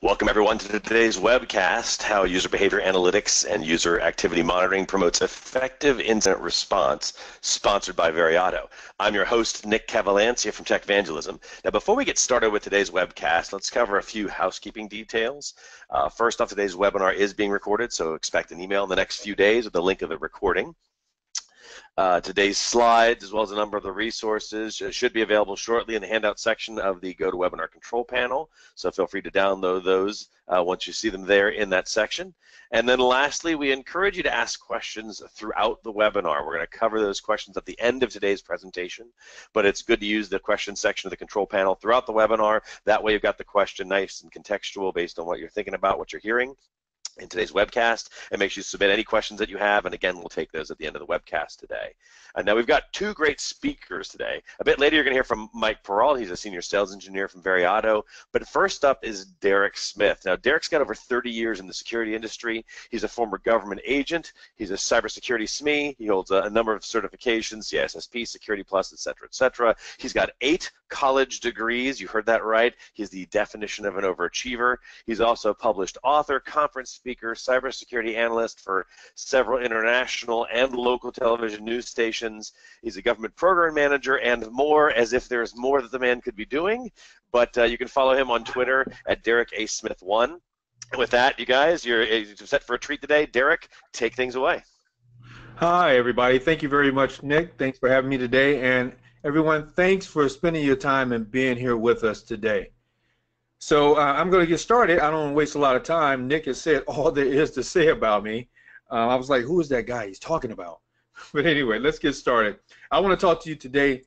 Welcome everyone to today's webcast, How User Behavior Analytics and User Activity Monitoring Promotes Effective Incident Response, sponsored by Veriato. I'm your host, Nick Cavalancia from Tech Evangelism. Now before we get started with today's webcast, let's cover a few housekeeping details. First off, today's webinar is being recorded, so expect an email in the next few days with the link of the recording. Today's slides, as well as a number of the resources, should be available shortly in the handout section of the GoToWebinar control panel. So feel free to download those once you see them there in that section. And then lastly, we encourage you to ask questions throughout the webinar. We're going to cover those questions at the end of today's presentation, but it's good to use the question section of the control panel throughout the webinar. That way you've got the question nice and contextual based on what you're thinking about, what you're hearing in today's webcast, and make sure you submit any questions that you have, and again, we'll take those at the end of the webcast today. Now we've got two great speakers today. A bit later, you're going to hear from Mike Peralt. He's a senior sales engineer from Veriato. But first up is Derek Smith. Now, Derek's got over 30 years in the security industry. He's a former government agent. He's a cybersecurity SME. He holds a number of certifications, CISSP, Security Plus, et cetera, et cetera. He's got 8 college degrees. You heard that right. He's the definition of an overachiever. He's also a published author, conference speaker, cybersecurity analyst for several international and local television news stations. He's a government program manager and more, as if there's more that the man could be doing. But you can follow him on Twitter at Derek A. Smith1. And with that, you guys, you're set for a treat today. Derek, take things away. Hi, everybody. Thank you very much, Nick. Thanks for having me today. And everyone, thanks for spending your time and being here with us today. So I'm going to get started. I don't want to waste a lot of time. Nick has said all there is to say about me. I was like, who is that guy he's talking about? But anyway, let's get started. I want to talk to you today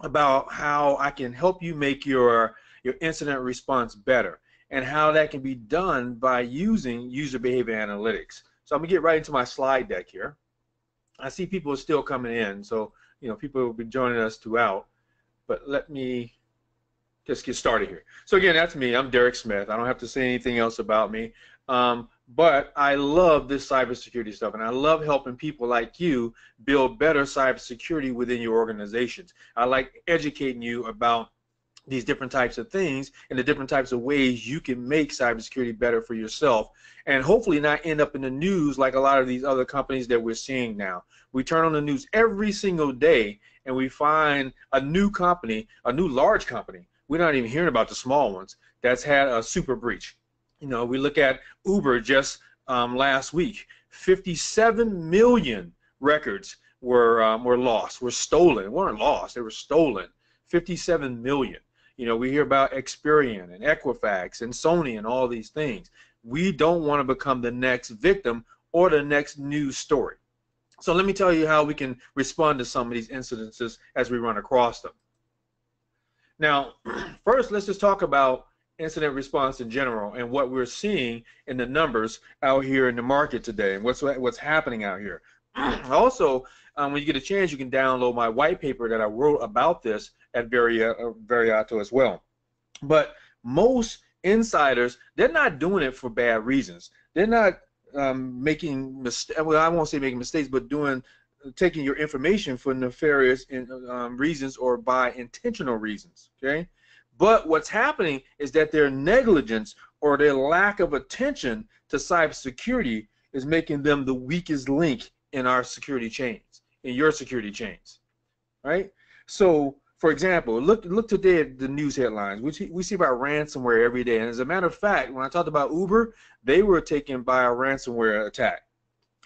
about how I can help you make your incident response better and how that can be done by using user behavior analytics. So I'm going to get right into my slide deck here. I see people are still coming in, so people will be joining us throughout. But let me just get started here. So again, that's me. I'm Derek Smith. I don't have to say anything else about me. But I love this cybersecurity stuff, and I love helping people like you build better cybersecurity within your organizations. I like educating you about these different types of things and the different types of ways you can make cybersecurity better for yourself, and hopefully not end up in the news like a lot of these other companies that we're seeing now. We turn on the news every single day, and we find a new company, a new large company. We're not even hearing about the small ones that's had a super breach. We look at Uber just last week. 57 million records were lost, were stolen. They weren't lost, they were stolen. 57 million. We hear about Experian and Equifax and Sony and all these things. We don't want to become the next victim or the next news story. So let me tell you how we can respond to some of these incidences as we run across them. Now, first, let's just talk about incident response in general and what we're seeing in the numbers out here in the market today and what's happening out here. Also, when you get a chance, you can download my white paper that I wrote about this at Veriato as well. But most insiders, they're not doing it for bad reasons. They're not making mistakes. Well, I won't say making mistakes, but taking your information for nefarious reasons or by intentional reasons. Okay. But what's happening is that their negligence or their lack of attention to cybersecurity is making them the weakest link in our security chains, in your security chains, right? So, for example, look today at the news headlines. We see about ransomware every day. And as a matter of fact, when I talked about Uber, they were taken by a ransomware attack.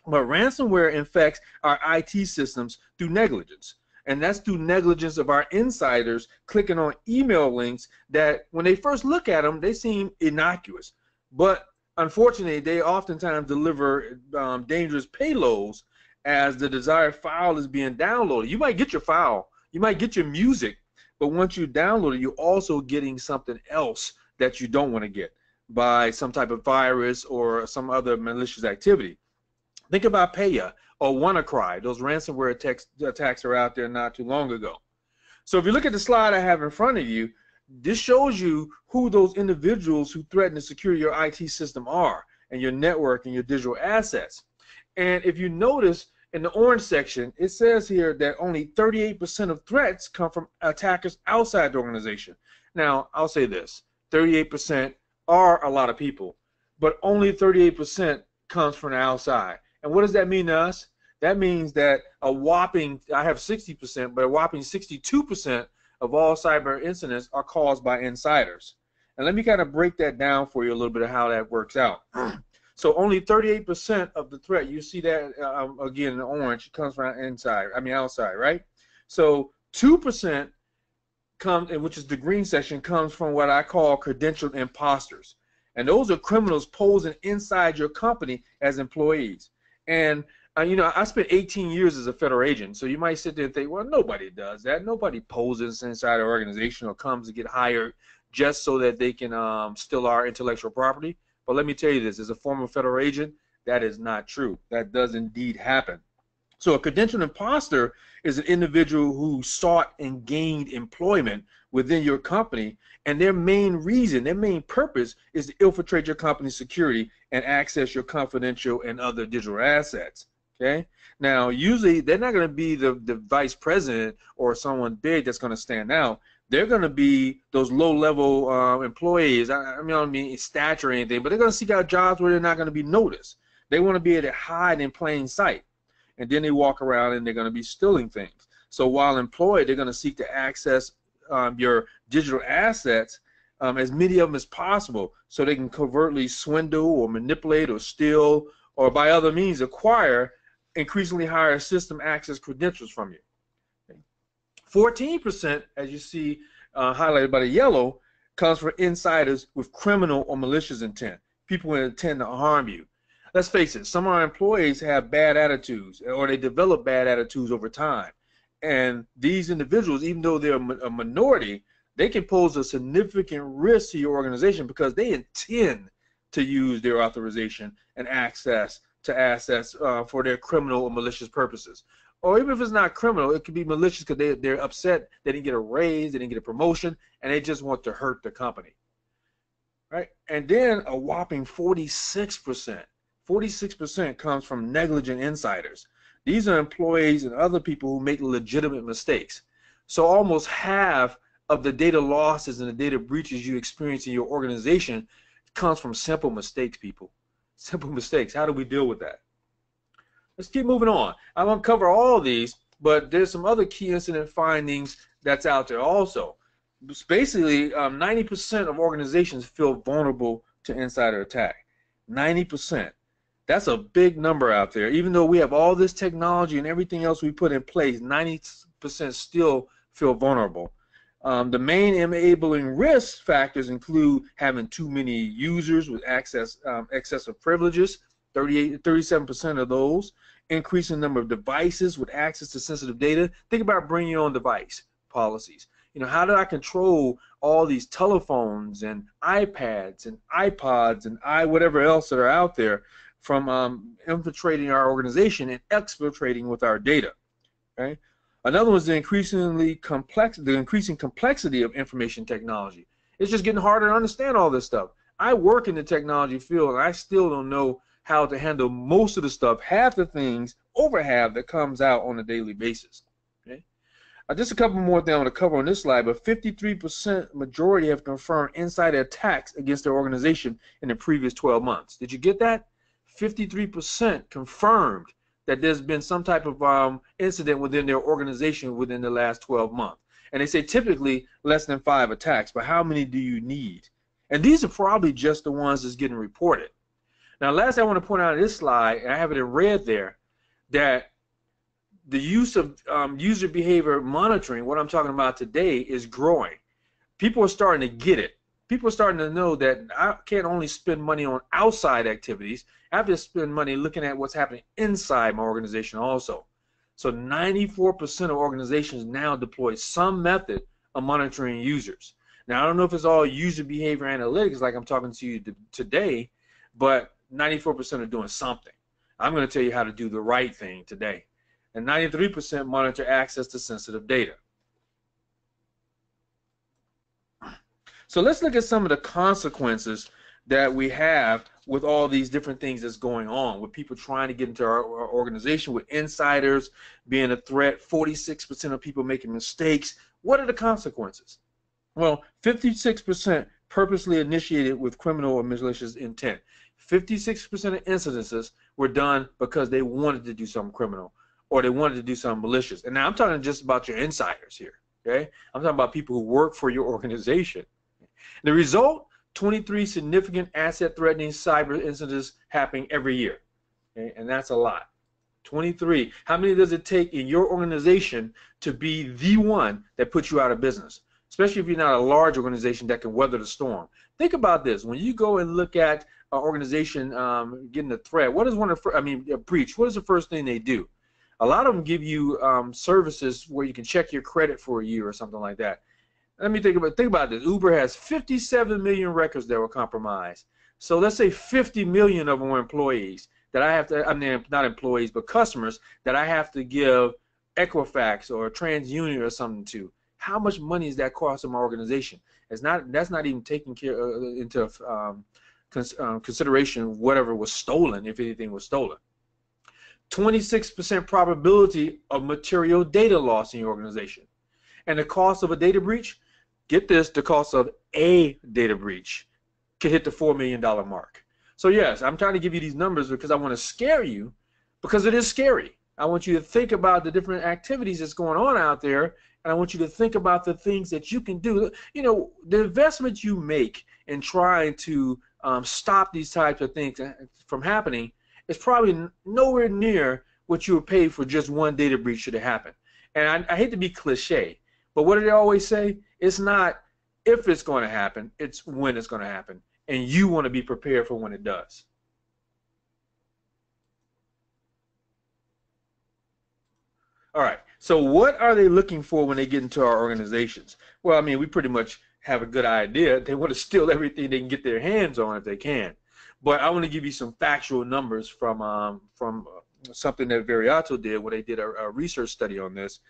But ransomware infects our IT systems through negligence. And that's through negligence of our insiders clicking on email links that when they first look at them, they seem innocuous. But unfortunately, they oftentimes deliver dangerous payloads as the desired file is being downloaded. You might get your file, you might get your music, but once you download it, you're also getting something else that you don't want to get by some type of virus or some other malicious activity. Think about Paya or WannaCry. Those ransomware attacks are out there not too long ago. So if you look at the slide I have in front of you, this shows you who those individuals who threaten to secure your IT system are and your network and your digital assets. And if you notice in the orange section, it says here that only 38% of threats come from attackers outside the organization. Now, I'll say this, 38% are a lot of people, but only 38% comes from the outside. And what does that mean to us? That means that a whopping, I have 60%, but a whopping 62% of all cyber incidents are caused by insiders. And let me kind of break that down for you a little bit of how that works out. So only 38% of the threat, you see that again in orange, comes from outside, right? So 2% comes, which is the green section, comes from what I call credentialed imposters. And those are criminals posing inside your company as employees. And you know, I spent 18 years as a federal agent, so you might sit there and think, well, nobody does that. Nobody poses inside an organization or comes to get hired just so that they can steal our intellectual property. But let me tell you this, as a former federal agent, that is not true. That does indeed happen. So a credentialed imposter is an individual who sought and gained employment within your company, and their main reason, their main purpose is to infiltrate your company's security and access your confidential and other digital assets. Okay. Now, usually they're not going to be the vice president or someone big that's going to stand out. They're going to be those low-level employees. I don't mean stature or anything, but they're going to seek out jobs where they're not going to be noticed. They want to be able to hide in plain sight, and then they walk around and they're going to be stealing things. So while employed, they're going to seek to access your digital assets, as many of them as possible, so they can covertly swindle or manipulate or steal or by other means acquire increasingly higher system access credentials from you. 14%, as you see highlighted by the yellow, comes from insiders with criminal or malicious intent, people who intend to harm you. Let's face it, some of our employees have bad attitudes, or they develop bad attitudes over time. And these individuals, even though they're a minority, they can pose a significant risk to your organization because they intend to use their authorization and access to assets for their criminal or malicious purposes. Or even if it's not criminal, it could be malicious because they're upset they didn't get a raise, they didn't get a promotion, and they just want to hurt the company. Right? And then a whopping 46% comes from negligent insiders. These are employees and other people who make legitimate mistakes. So almost half of the data losses and the data breaches you experience in your organization comes from simple mistakes, people. Simple mistakes. How do we deal with that? Let's keep moving on. I won't cover all of these, but there's some other key incident findings that's out there also. Basically, 90% of organizations feel vulnerable to insider attack. 90%. That's a big number out there. Even though we have all this technology and everything else we put in place, 90% still feel vulnerable. The main enabling risk factors include having too many users with excessive privileges, 37% of those, increasing number of devices with access to sensitive data. Think about bring your own device policies. You know, how do I control all these telephones and iPads and iPods and whatever else that are out there from infiltrating our organization and exfiltrating with our data, right? Another one is the increasing complexity of information technology. It's just getting harder to understand all this stuff. I work in the technology field, and I still don't know how to handle most of the stuff, half the things, over half that comes out on a daily basis. Okay? Just a couple more things I want to cover on this slide, but 53% majority have confirmed insider attacks against their organization in the previous 12 months. Did you get that? 53% confirmed that there's been some type of incident within their organization within the last 12 months. And they say typically less than 5 attacks, but how many do you need? And these are probably just the ones that's getting reported. Now, last I want to point out on this slide, and I have it in red there, that the use of user behavior monitoring, what I'm talking about today, is growing. People are starting to get it. People are starting to know that I can't only spend money on outside activities, I have to spend money looking at what's happening inside my organization also. So 94% of organizations now deploy some method of monitoring users. Now, I don't know if it's all user behavior analytics like I'm talking to you today, but 94% are doing something. I'm going to tell you how to do the right thing today. And 93% monitor access to sensitive data. So let's look at some of the consequences that we have with all these different things that's going on, with people trying to get into our organization, with insiders being a threat, 46% of people making mistakes. What are the consequences? Well, 56% purposely initiated with criminal or malicious intent. 56% of incidences were done because they wanted to do something criminal or they wanted to do something malicious. And now I'm talking just about your insiders here, okay? I'm talking about people who work for your organization. The result, 23 significant asset-threatening cyber incidents happening every year, okay? And that's a lot. 23. How many does it take in your organization to be the one that puts you out of business? Especially if you're not a large organization that can weather the storm. Think about this. When you go and look at an organization getting a threat, what is a breach, what is the first thing they do? A lot of them give you services where you can check your credit for a year or something like that. Let me think about this. Uber has 57 million records that were compromised. So let's say 50 million of them were employees that I have to, not employees, but customers that I have to give Equifax or TransUnion or something to. How much money is that costing my organization? That's not even taking into consideration whatever was stolen, if anything was stolen. 26% probability of material data loss in your organization. And the cost of a data breach, get this, the cost of a data breach could hit the $4 million mark. So yes, I'm trying to give you these numbers because I want to scare you, because it is scary. I want you to think about the different activities that's going on out there, and I want you to think about the things that you can do. You know, the investment you make in trying to stop these types of things from happening is probably nowhere near what you would pay for just one data breach should it happen. And I hate to be cliche, but what do they always say? It's not if it's going to happen, it's when it's going to happen. And you want to be prepared for when it does. All right, so what are they looking for when they get into our organizations? Well, I mean, we pretty much have a good idea. They want to steal everything they can get their hands on if they can. But I want to give you some factual numbers from something that Veriato did when they did a research study on this.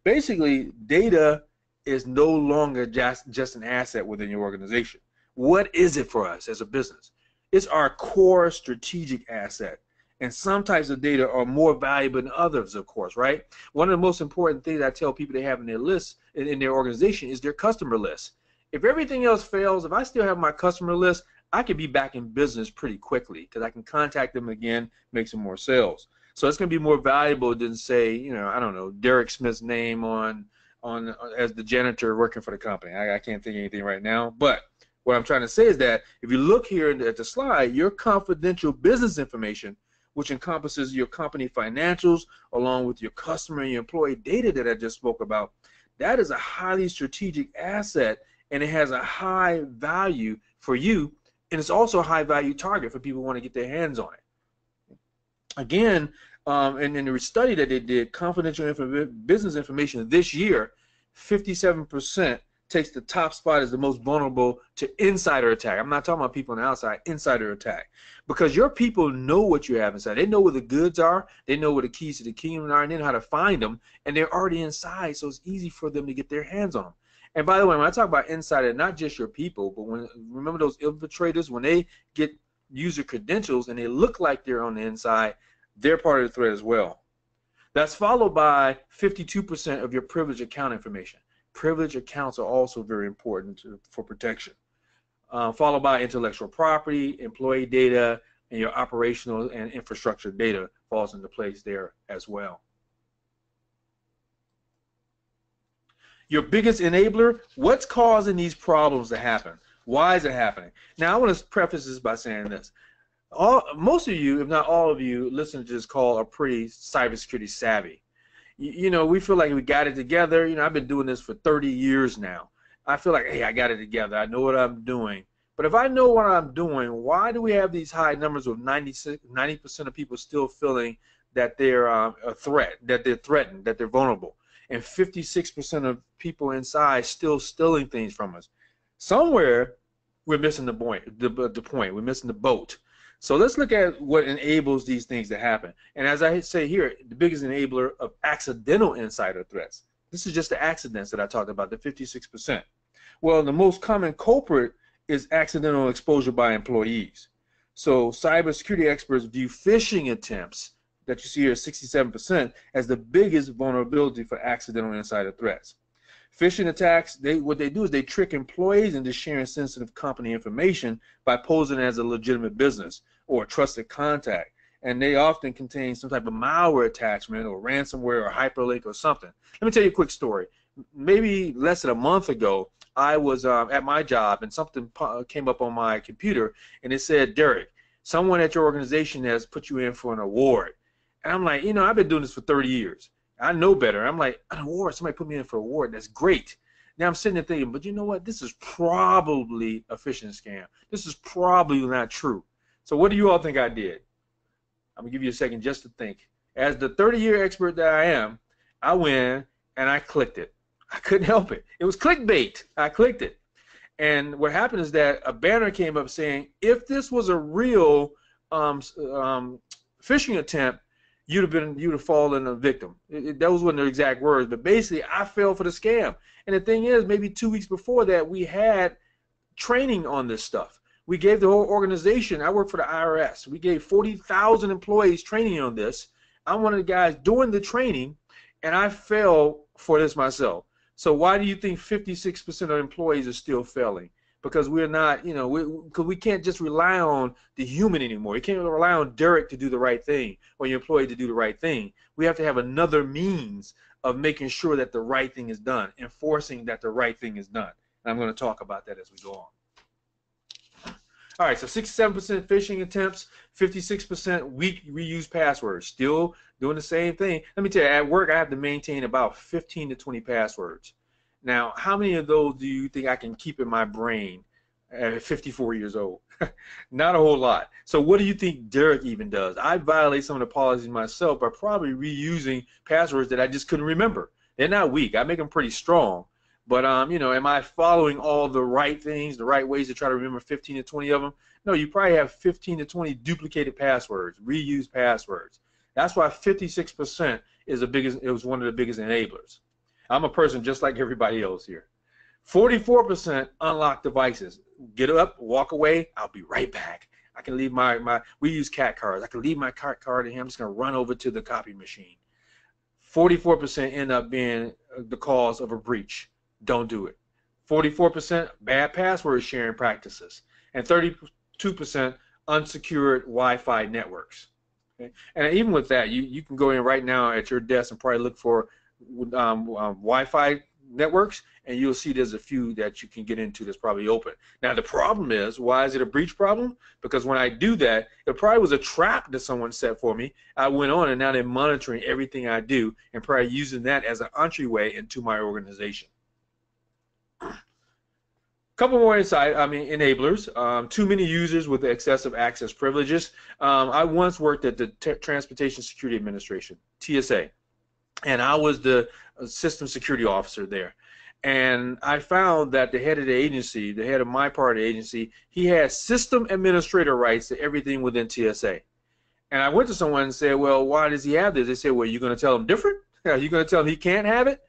Basically, data is no longer just an asset within your organization. What is it for us as a business? It's our core strategic asset. And some types of data are more valuable than others, of course, right? One of the most important things I tell people they have in their list, in their organization, is their customer list. If everything else fails, if I still have my customer list, I could be back in business pretty quickly because I can contact them again, make some more sales. So it's going to be more valuable than, say, you know, I don't know, Derek Smith's name on as the janitor working for the company. I can't think of anything right now, but what I'm trying to say is that if you look here at the slide, your confidential business information, which encompasses your company financials along with your customer and your employee data that I just spoke about, that is a highly strategic asset, and it has a high value for you, and it's also a high value target for people who want to get their hands on it. Again, in the study that they did, confidential business information this year, 57% takes the top spot as the most vulnerable to insider attack. I'm not talking about people on the outside, insider attack. Because your people know what you have inside. They know where the goods are, they know where the keys to the kingdom are, and they know how to find them, and they're already inside, so it's easy for them to get their hands on them. And by the way, when I talk about insider, not just your people, but remember those infiltrators, when they get user credentials and they look like they're on the inside, they're part of the threat as well. That's followed by 52% of your privileged account information. Privileged accounts are also very important for protection. Followed by intellectual property, employee data, and your operational and infrastructure data falls into place there as well. Your biggest enabler, what's causing these problems to happen? Why is it happening? Now, I want to preface this by saying this. Most of you, if not all of you, listening to this call are pretty cybersecurity savvy. You know, we feel like we got it together. You know, I've been doing this for 30 years now. I feel like, hey, I got it together. I know what I'm doing. But if I know what I'm doing, why do we have these high numbers of 90% of people still feeling that they're a threat, that they're threatened, that they're vulnerable, and 56% of people inside still stealing things from us? Somewhere we're missing the point. We're missing the boat. So let's look at what enables these things to happen. And as I say here, the biggest enabler of accidental insider threats. This is just the accidents that I talked about, the 56%. Well, the most common culprit is accidental exposure by employees. So cybersecurity experts view phishing attempts that you see here, 67%, as the biggest vulnerability for accidental insider threats. Phishing attacks, what they do is they trick employees into sharing sensitive company information by posing as a legitimate business or a trusted contact. And they often contain some type of malware attachment or ransomware or hyperlink or something. Let me tell you a quick story. Maybe less than a month ago, I was at my job and something came up on my computer and it said, Derek, someone at your organization has put you in for an award. And I'm like, I've been doing this for 30 years. I know better. I'm like, an award, somebody put me in for an award. That's great. Now I'm sitting there thinking, but you know what? This is probably a phishing scam. This is probably not true. So what do you all think I did? I'm going to give you a second just to think. As the 30-year expert that I am, I went and I clicked it. I couldn't help it. It was clickbait. I clicked it. And what happened is that a banner came up saying, if this was a real phishing attempt, you'd have fallen a victim. Those weren't the exact words, but basically I fell for the scam. And the thing is, maybe 2 weeks before that, we had training on this stuff. We gave the whole organization, I work for the IRS, we gave 40,000 employees training on this. I'm one of the guys doing the training, and I fell for this myself. So why do you think 56% of employees are still failing? Because we're not, because we can't just rely on the human anymore. You can't rely on Derek to do the right thing or your employee to do the right thing. We have to have another means of making sure that the right thing is done, enforcing that the right thing is done. And I'm going to talk about that as we go on. All right, so 67% phishing attempts, 56% weak reused passwords, still doing the same thing. Let me tell you, at work I have to maintain about 15 to 20 passwords. Now, how many of those do you think I can keep in my brain at 54 years old? Not a whole lot. So what do you think Derek even does? I violate some of the policies myself by probably reusing passwords that I just couldn't remember. They're not weak. I make them pretty strong. But, am I following all the right things, the right ways to try to remember 15 to 20 of them? No, you probably have 15 to 20 duplicated passwords, reused passwords. That's why 56% is it was one of the biggest enablers. I'm a person just like everybody else here. 44% unlocked devices. Get up, walk away, I'll be right back. I can leave we use cat cards. I can leave my card in here. I'm just going to run over to the copy machine. 44% end up being the cause of a breach. Don't do it. 44% bad password sharing practices. And 32% unsecured Wi-Fi networks. Okay? And even with that, you can go in right now at your desk and probably look for Wi-Fi networks, and you'll see there's a few that you can get into that's probably open. Now the problem is, why is it a breach problem? Because when I do that, it probably was a trap that someone set for me. I went on and now they're monitoring everything I do and probably using that as an entryway into my organization. Couple more enablers. Too many users with excessive access privileges. I once worked at the Transportation Security Administration, TSA. And I was the system security officer there. And I found that the head of the agency, the head of my part of the agency, he had system administrator rights to everything within TSA. And I went to someone and said, well, why does he have this? They said, well, you're going to tell him different? Are you going to tell him he can't have it?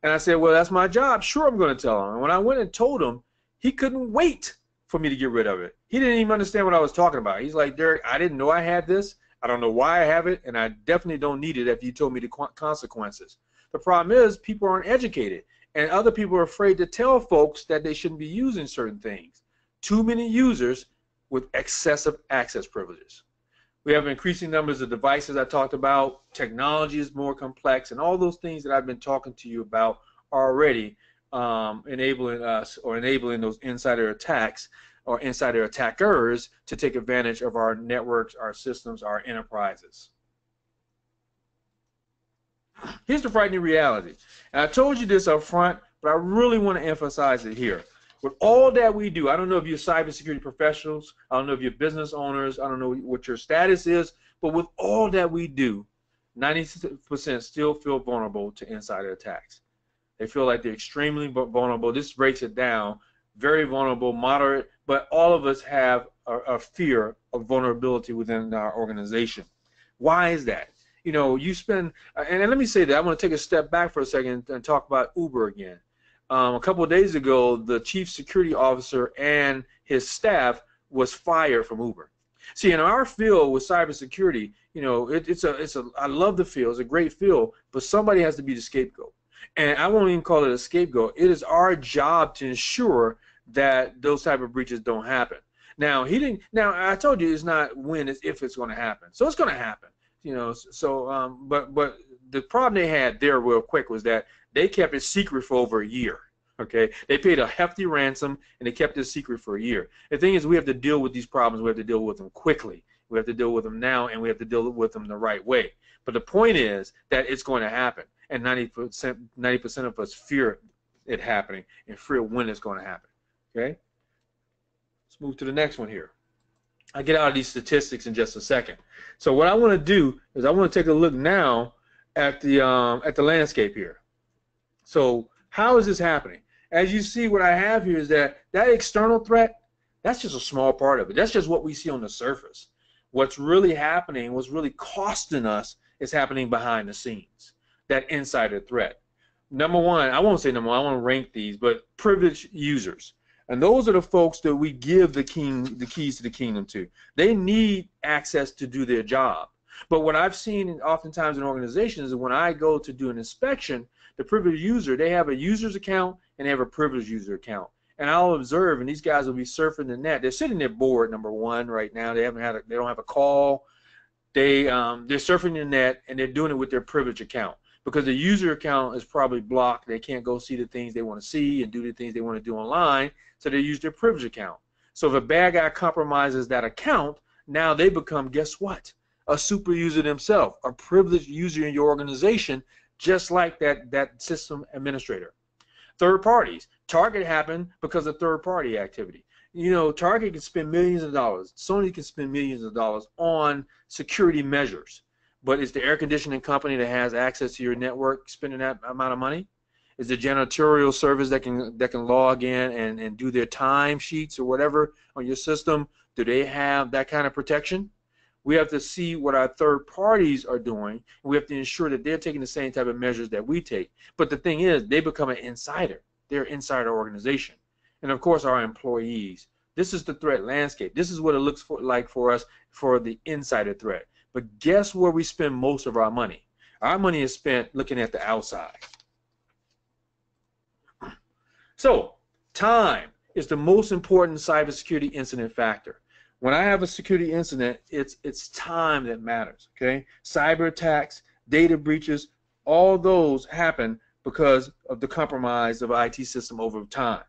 And I said, well, that's my job. Sure, I'm going to tell him. And when I went and told him, he couldn't wait for me to get rid of it. He didn't even understand what I was talking about. He's like, Derek, I didn't know I had this. I don't know why I have it, and I definitely don't need it if you told me the consequences. The problem is people aren't educated, and other people are afraid to tell folks that they shouldn't be using certain things. Too many users with excessive access privileges. We have increasing numbers of devices I talked about. Technology is more complex, and all those things that I've been talking to you about are already enabling us or enabling those insider attacks or insider attackers to take advantage of our networks, our systems, our enterprises. Here's the frightening reality. And I told you this up front, but I really want to emphasize it here. With all that we do, I don't know if you're cybersecurity professionals, I don't know if you're business owners, I don't know what your status is, but with all that we do, 90% still feel vulnerable to insider attacks. They feel like they're extremely vulnerable. This breaks it down. Very vulnerable, moderate, but all of us have a fear of vulnerability within our organization. Why is that? You spend, and let me say that, I want to take a step back for a second and talk about Uber again. A couple of days ago, the chief security officer and his staff was fired from Uber. See, in our field with cybersecurity, I love the field, it's a great field, but somebody has to be the scapegoat. And I won't even call it a scapegoat. It is our job to ensure that those type of breaches don't happen. Now he didn't. Now I told you it's not when, it's if it's going to happen. So it's going to happen. So but the problem they had there real quick was that they kept it secret for over a year. Okay, they paid a hefty ransom and they kept it secret for a year. The thing is, we have to deal with these problems. We have to deal with them quickly. We have to deal with them now, and we have to deal with them the right way. But the point is that it's going to happen, and 90% of us fear it happening and fear when it's going to happen. Okay, let's move to the next one here. I'll get out of these statistics in just a second. So what I want to do is I want to take a look now at the landscape here. So how is this happening? As you see, what I have here is that external threat, that's just a small part of it. That's just what we see on the surface. What's really happening, what's really costing us, is happening behind the scenes, that insider threat. Number one, I won't say number one, I want to rank these, but privileged users. And those are the folks that we give the keys to the kingdom to. They need access to do their job. But what I've seen oftentimes in organizations is when I go to do an inspection, the privileged user, they have a user's account and they have a privileged user account. And I'll observe, and these guys will be surfing the net. They're sitting there bored, number one, right now. They don't have a call. They're surfing the net and they're doing it with their privileged account, because the user account is probably blocked. They can't go see the things they want to see and do the things they want to do online, so they use their privileged account. So if a bad guy compromises that account, now they become, guess what? A super user themselves, a privileged user in your organization, just like that system administrator. Third parties. Target happened because of third party activity. Target can spend millions of dollars. Sony can spend millions of dollars on security measures. But is the air conditioning company that has access to your network spending that amount of money? Is the janitorial service that can log in and do their time sheets or whatever on your system, do they have that kind of protection? We have to see what our third parties are doing. We have to ensure that they're taking the same type of measures that we take. But the thing is, they become an insider. They're inside our organization. And of course, our employees. This is the threat landscape. This is what it looks like for us for the insider threat. But guess where we spend most of our money? Our money is spent looking at the outside. So, time is the most important cybersecurity incident factor. When I have a security incident, it's time that matters, okay? Cyber attacks, data breaches, all those happen because of the compromise of an IT system over time.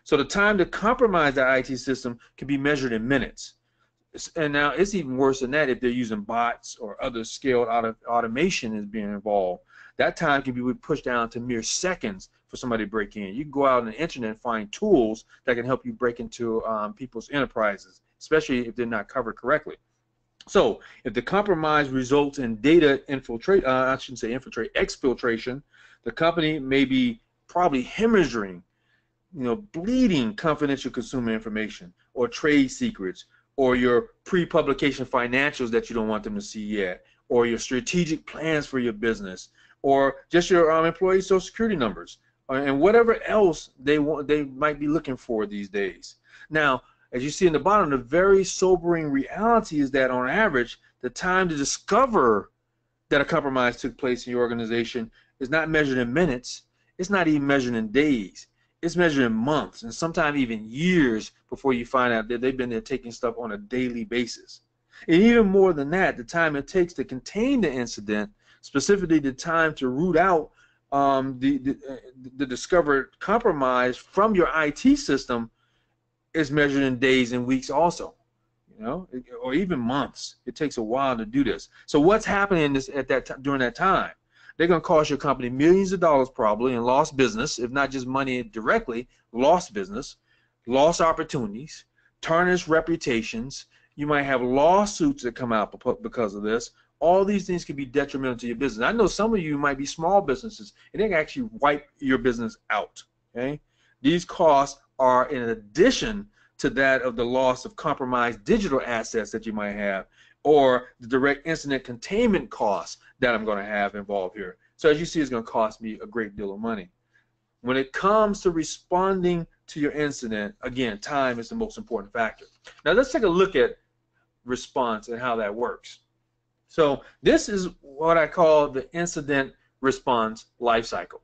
So the time to compromise that IT system can be measured in minutes. And now it's even worse than that if they're using bots or other scaled automation is being involved. That time can be pushed down to mere seconds for somebody to break in. You can go out on the internet and find tools that can help you break into people's enterprises, especially if they're not covered correctly. So if the compromise results in data exfiltration, the company may be probably hemorrhaging, bleeding confidential consumer information or trade secrets, or your pre-publication financials that you don't want them to see yet, or your strategic plans for your business, or just your employee social security numbers, and whatever else they might be looking for these days. Now, as you see in the bottom, the very sobering reality is that on average, the time to discover that a compromise took place in your organization is not measured in minutes. It's not even measured in days. It's measured in months and sometimes even years before you find out that they've been there taking stuff on a daily basis. And even more than that, the time it takes to contain the incident, specifically the time to root out the discovered compromise from your IT system, is measured in days and weeks also, or even months. It takes a while to do this. So what's happening during that time? They're going to cost your company millions of dollars probably in lost business, if not just money directly, lost business, lost opportunities, tarnished reputations. You might have lawsuits that come out because of this. All these things can be detrimental to your business. I know some of you might be small businesses, and they can actually wipe your business out. Okay? These costs are in addition to that of the loss of compromised digital assets that you might have, or the direct incident containment costs that I'm going to have involved here. So as you see, it's going to cost me a great deal of money. When it comes to responding to your incident, again, time is the most important factor. Now let's take a look at response and how that works. So this is what I call the incident response life cycle.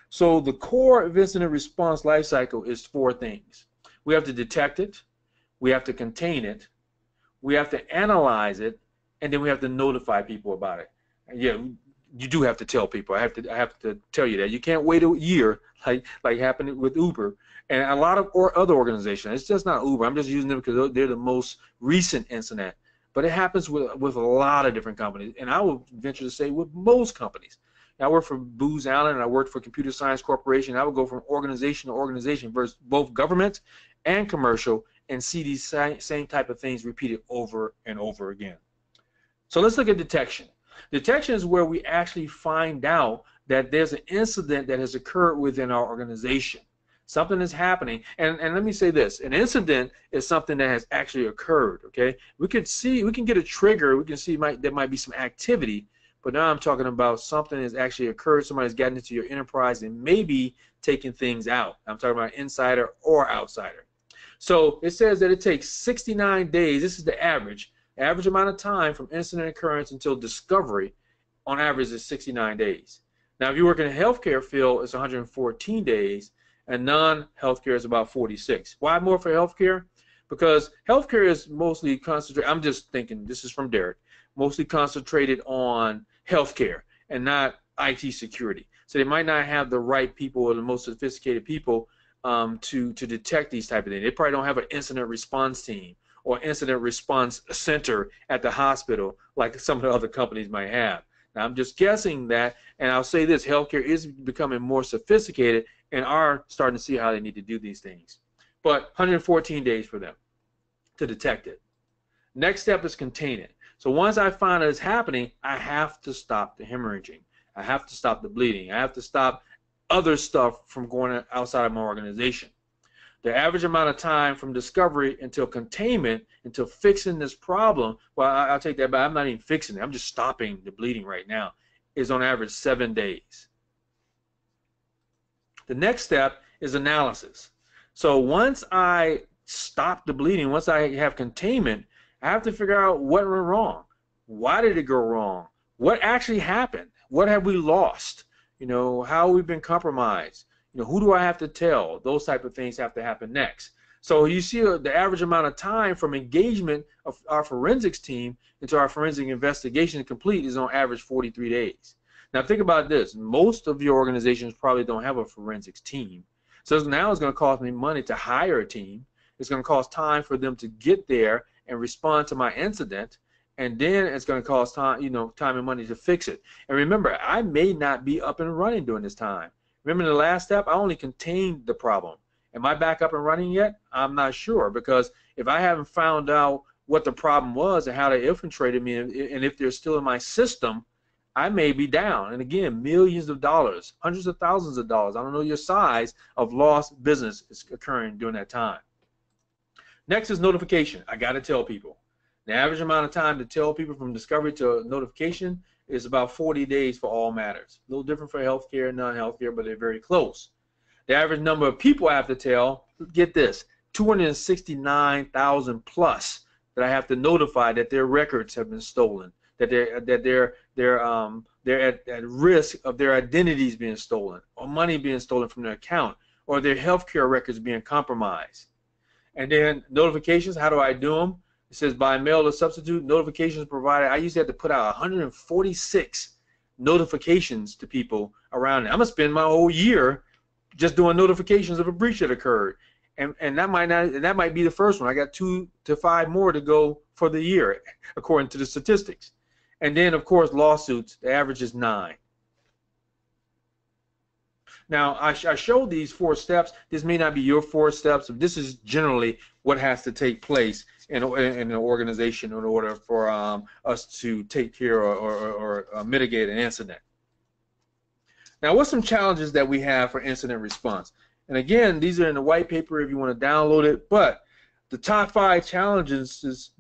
So the core of incident response lifecycle is four things. We have to detect it, we have to contain it, we have to analyze it, and then we have to notify people about it. Yeah, you do have to tell people. I have to tell you that. You can't wait a year like happened with Uber and a lot of other organizations. It's just not Uber. I'm just using them because they're the most recent incident. But it happens with a lot of different companies, and I will venture to say with most companies. Now, I work for Booz Allen, and I worked for Computer Science Corporation. I would go from organization to organization versus both government and commercial and see these same type of things repeated over and over again. So let's look at detection. Detection is where we actually find out that there's an incident that has occurred within our organization. Something is happening, and let me say this: an incident is something that has actually occurred. Okay, we can get a trigger, we can see there might be some activity, but now I'm talking about something has actually occurred. Somebody's gotten into your enterprise and maybe taking things out. I'm talking about insider or outsider. So it says that it takes 69 days. This is the average amount of time from incident occurrence until discovery. On average is 69 days. Now, if you work in a healthcare field, it's 114 days. And non-healthcare is about 46. Why more for healthcare? Because healthcare is mostly concentrated, I'm just thinking, this is from Derek, mostly concentrated on healthcare and not IT security. So they might not have the right people or the most sophisticated people to detect these type of things. They probably don't have an incident response team or incident response center at the hospital like some of the other companies might have. Now, I'm just guessing that, and I'll say this: healthcare is becoming more sophisticated and are starting to see how they need to do these things. But 114 days for them to detect it. Next step is contain it. So once I find that it's happening, I have to stop the hemorrhaging. I have to stop the bleeding. I have to stop other stuff from going outside of my organization. The average amount of time from discovery until containment, until fixing this problem, well, I'll take that back. I'm not even fixing it. I'm just stopping the bleeding right now, is on average 7 days. The next step is analysis. So once I stop the bleeding, once I have containment, I have to figure out what went wrong. Why did it go wrong? What actually happened? What have we lost? You know, how have we been compromised? You know, who do I have to tell? Those type of things have to happen next. So you see the average amount of time from engagement of our forensics team into our forensic investigation complete is on average 43 days. Now think about this. Most of your organizations probably don't have a forensics team. So now it's going to cost me money to hire a team. It's going to cost time for them to get there and respond to my incident. And then it's going to cost time, time and money to fix it. And remember, I may not be up and running during this time. Remember the last step? I only contained the problem. Am I back up and running yet? I'm not sure, because if I haven't found out what the problem was and how they infiltrated me, and if they're still in my system, I may be down. And again, millions of dollars, hundreds of thousands of dollars, I don't know your size, of lost business is occurring during that time. Next is notification. I got to tell people. The average amount of time to tell people from discovery to notification is about 40 days for all matters. A little different for healthcare and non-healthcare, but they're very close. The average number of people I have to tell, get this, 269,000 plus that I have to notify that their records have been stolen, that they're at risk of their identities being stolen, or money being stolen from their account, or their healthcare records being compromised. And then notifications, how do I do them? It says by mail or substitute, notifications provided. I usually have to put out 146 notifications to people around it. I'm going to spend my whole year just doing notifications of a breach that occurred. And that might be the first one. I got 2 to 5 more to go for the year, according to the statistics. And then, of course, lawsuits. The average is 9. Now, I showed these 4 steps. This may not be your 4 steps, but this is generally what has to take place in an organization in order for us to take care or mitigate an incident. Now, what's some challenges that we have for incident response? And again, these are in the white paper if you want to download it, but the top 5 challenges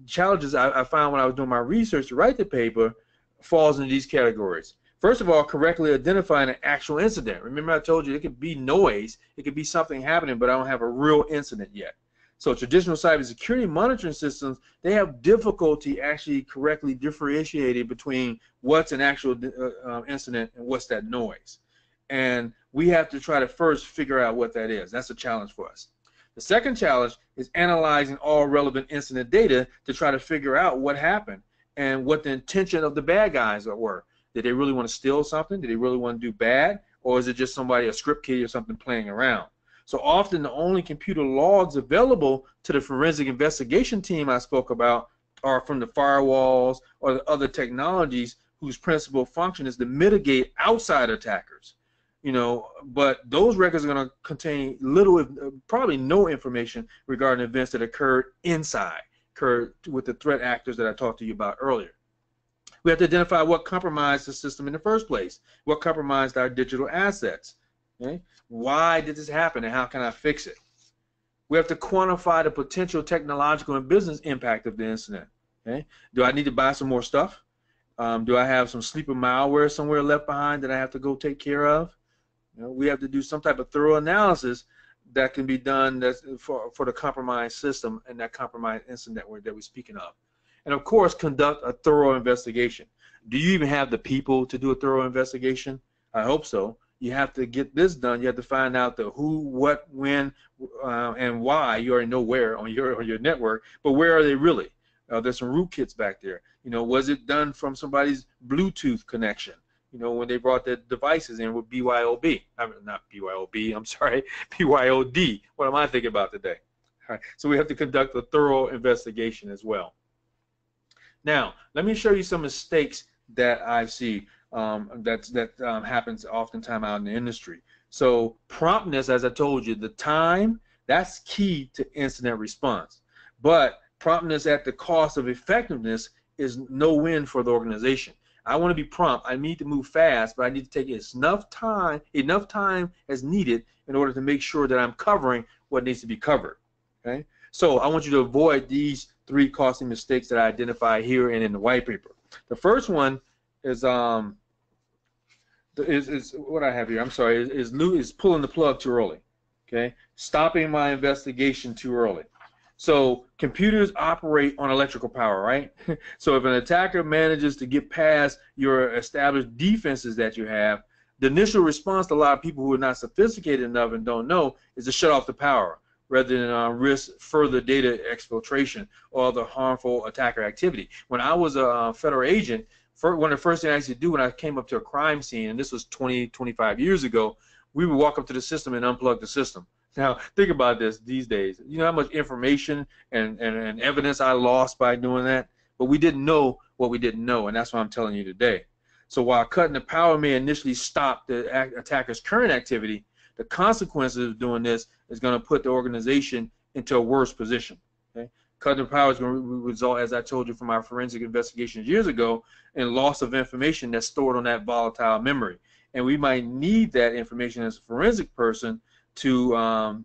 I found when I was doing my research to write the paper falls into these categories. First of all, correctly identifying an actual incident. Remember I told you it could be noise, it could be something happening, but I don't have a real incident yet. So traditional cybersecurity monitoring systems, they have difficulty actually correctly differentiating between what's an actual incident and what's that noise. And we have to try to first figure out what that is. That's a challenge for us. The second challenge is analyzing all relevant incident data to try to figure out what happened and what the intention of the bad guys were. Did they really want to steal something? Did they really want to do bad? Or is it just somebody, a script kiddie or something playing around? So often the only computer logs available to the forensic investigation team I spoke about are from the firewalls or the other technologies whose principal function is to mitigate outside attackers. You know, but those records are going to contain little, probably no information regarding events that occurred with the threat actors that I talked to you about earlier. We have to identify what compromised the system in the first place, what compromised our digital assets. Okay? Why did this happen and how can I fix it? We have to quantify the potential technological and business impact of the incident. Okay? Do I need to buy some more stuff? Do I have some sleeper malware somewhere left behind that I have to go take care of? You know, we have to do some type of thorough analysis that can be done for the compromised system and that compromised incident that we're speaking of. And of course, conduct a thorough investigation. Do you even have the people to do a thorough investigation? I hope so. You have to get this done. You have to find out the who, what, when, and why. You already know where on your network, but where are they really? There's some rootkits back there. You know, was it done from somebody's Bluetooth connection? You know, when they brought the devices in with BYOB. Not BYOB, I'm sorry, BYOD. What am I thinking about today? All right, so we have to conduct a thorough investigation as well. Now, let me show you some mistakes that I see that happens oftentimes out in the industry. So promptness, as I told you, the time, that's key to incident response. But promptness at the cost of effectiveness is no win for the organization. I want to be prompt. I need to move fast, but I need to take enough time as needed in order to make sure that I'm covering what needs to be covered. Okay? So I want you to avoid these 3 costly mistakes that I identify here and in the white paper. The first one is what I have here. I'm sorry, is pulling the plug too early. Okay, stopping my investigation too early. So computers operate on electrical power, right? So if an attacker manages to get past your established defenses that you have, the initial response to a lot of people who are not sophisticated enough and don't know is to shut off the power rather than risk further data exfiltration or other harmful attacker activity. When I was a federal agent, one of the first things I used to do when I came up to a crime scene, and this was 25 years ago, we would walk up to the system and unplug the system. Now, think about this these days. You know how much information and evidence I lost by doing that? But we didn't know what we didn't know, and that's what I'm telling you today. So while cutting the power may initially stop the attacker's current activity, the consequences of doing this is going to put the organization into a worse position. Okay? Cutting the power is going to result, as I told you from our forensic investigations years ago, in loss of information that's stored on that volatile memory. And we might need that information as a forensic person to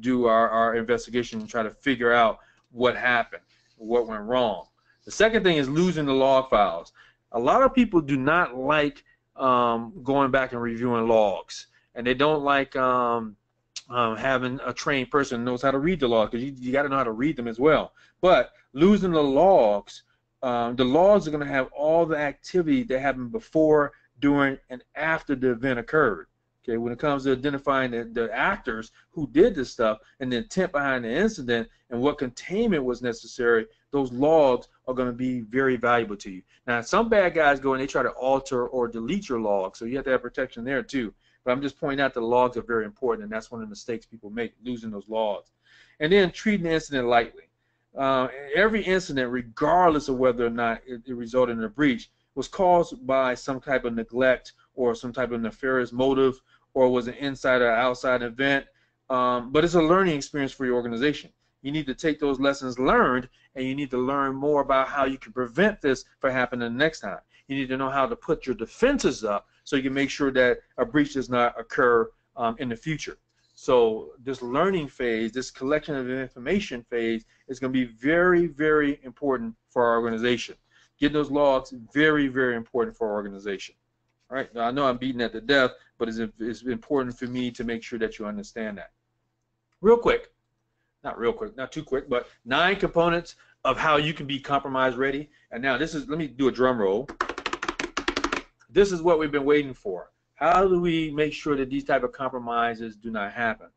do our investigation and try to figure out what happened, what went wrong. The second thing is losing the log files. A lot of people do not like going back and reviewing logs, and they don't like having a trained person who knows how to read the logs, because you got to know how to read them as well. But losing the logs are going to have all the activity that happened before, during, and after the event occurred. Okay, when it comes to identifying the actors who did this stuff and the intent behind the incident and what containment was necessary, those logs are going to be very valuable to you. Now, some bad guys go and they try to alter or delete your logs, so you have to have protection there too. But I'm just pointing out that the logs are very important, and that's one of the mistakes people make, losing those logs. And then treating the incident lightly. Every incident, regardless of whether or not it resulted in a breach, was caused by some type of neglect or some type of nefarious motive, or was an inside or outside event, but it's a learning experience for your organization. You need to take those lessons learned, and you need to learn more about how you can prevent this from happening the next time. You need to know how to put your defenses up so you can make sure that a breach does not occur in the future. So this learning phase, this collection of information phase, is going to be very, very important for our organization. Getting those logs, very, very important for our organization. All right, now I know I'm beating that to death, but it's important for me to make sure that you understand that. Real quick, not real quick, not too quick, but 9 components of how you can be compromise ready. And now this is, let me do a drum roll. This is what we've been waiting for. How do we make sure that these type of compromises do not happen?